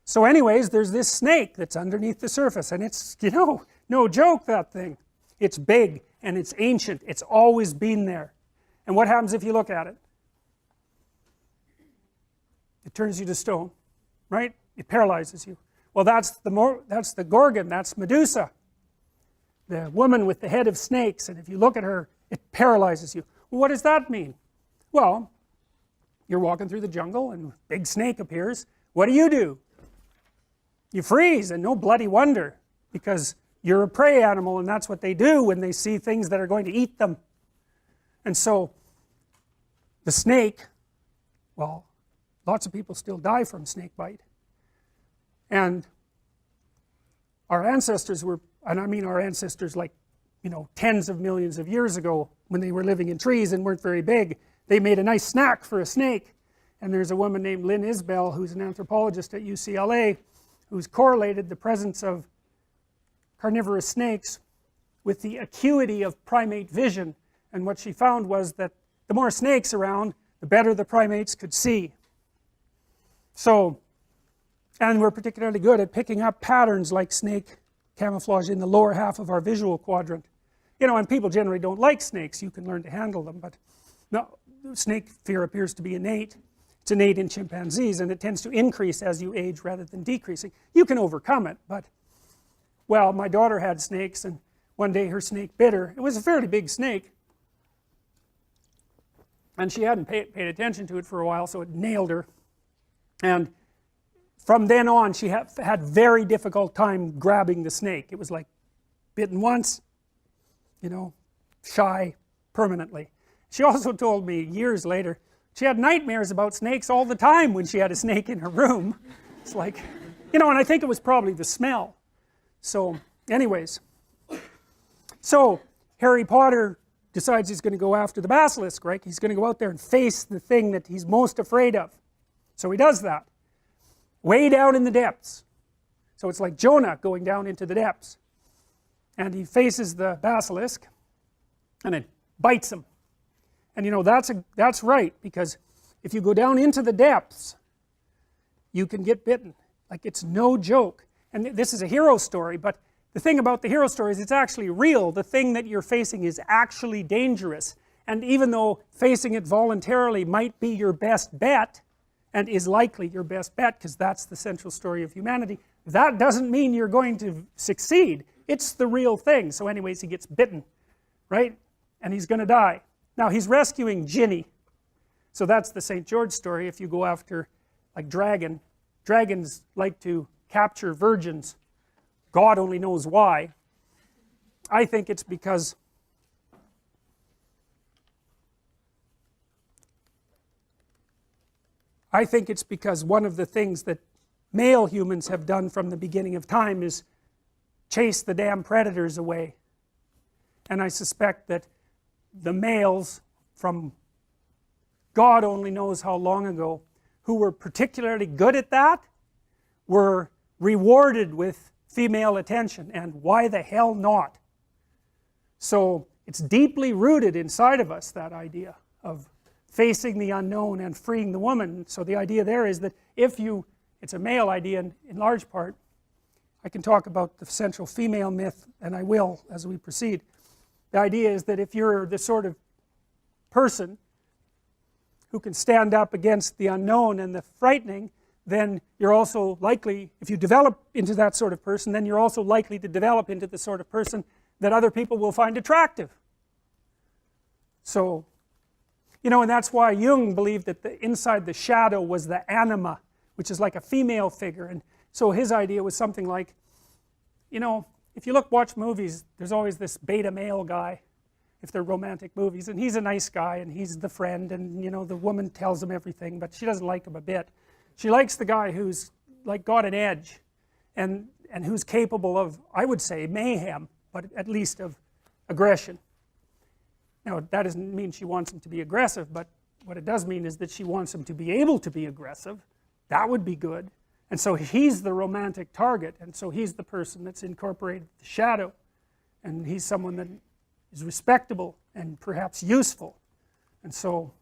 So anyways, there's this snake that's underneath the surface, and it's, you know, no joke, that thing. It's big, and it's ancient. It's always been there. And what happens if you look at it? It turns you to stone, right? It paralyzes you. Well, that's the Gorgon, that's Medusa, the woman with the head of snakes, and if you look at her, it paralyzes you. Well, what does that mean? Well, you're walking through the jungle, and a big snake appears. What do? You freeze, and no bloody wonder, because you're a prey animal, and that's what they do when they see things that are going to eat them. And so, the snake, well, lots of people still die from snake bite. And our ancestors were, and I mean our ancestors like, you know, tens of millions of years ago, when they were living in trees and weren't very big, they made a nice snack for a snake. And there's a woman named Lynn Isbell, who's an anthropologist at UCLA, who's correlated the presence of carnivorous snakes with the acuity of primate vision. And what she found was that the more snakes around, the better the primates could see. So, and we're particularly good at picking up patterns like snake camouflage in the lower half of our visual quadrant. You know, and people generally don't like snakes. You can learn to handle them, but no, snake fear appears to be innate. It's innate in chimpanzees, and it tends to increase as you age rather than decreasing. You can overcome it, but, well, my daughter had snakes, and one day her snake bit her. It was a fairly big snake, and she hadn't paid attention to it for a while, so it nailed her. And from then on, she had very difficult time grabbing the snake. It was like bitten once, you know, shy permanently. She also told me years later, she had nightmares about snakes all the time when she had a snake in her room. It's like, you know, and I think it was probably the smell. So, anyways. So, Harry Potter decides he's going to go after the basilisk, right? He's going to go out there and face the thing that he's most afraid of. So he does that. Way down in the depths. So it's like Jonah going down into the depths. And he faces the basilisk, and it bites him. And you know, that's right, because if you go down into the depths, you can get bitten. Like, it's no joke. And this is a hero story, but the thing about the hero story is it's actually real. The thing that you're facing is actually dangerous. And even though facing it voluntarily might be your best bet, and is likely your best bet, because that's the central story of humanity, that doesn't mean you're going to succeed. It's the real thing. So anyways, he gets bitten, right? And he's going to die. Now, he's rescuing Ginny. So that's the St. George story. If you go after, like, dragons like to capture virgins. God only knows why. I think it's because one of the things that male humans have done from the beginning of time is chase the damn predators away. And I suspect that the males from God only knows how long ago, who were particularly good at that, were rewarded with female attention, and why the hell not? So it's deeply rooted inside of us, that idea of facing the unknown and freeing the woman. So the idea there is that if you, it's a male idea in large part. I can talk about the central female myth, and I will as we proceed. The idea is that if you're the sort of person who can stand up against the unknown and the frightening, then you're also likely, if you develop into that sort of person, then you're also likely to develop into the sort of person that other people will find attractive. So, you know, and that's why Jung believed that inside the shadow was the anima, which is like a female figure. And so his idea was something like, you know, if you watch movies, there's always this beta male guy, if they're romantic movies, and he's a nice guy, and he's the friend, and you know, the woman tells him everything, but she doesn't like him a bit. She likes the guy who's like got an edge, and who's capable of, I would say, mayhem, but at least of aggression. Now, that doesn't mean she wants him to be aggressive, but what it does mean is that she wants him to be able to be aggressive. That would be good. And so he's the romantic target, and so he's the person that's incorporated the shadow, and he's someone that is respectable and perhaps useful. And so,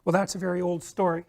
well, that's a very old story.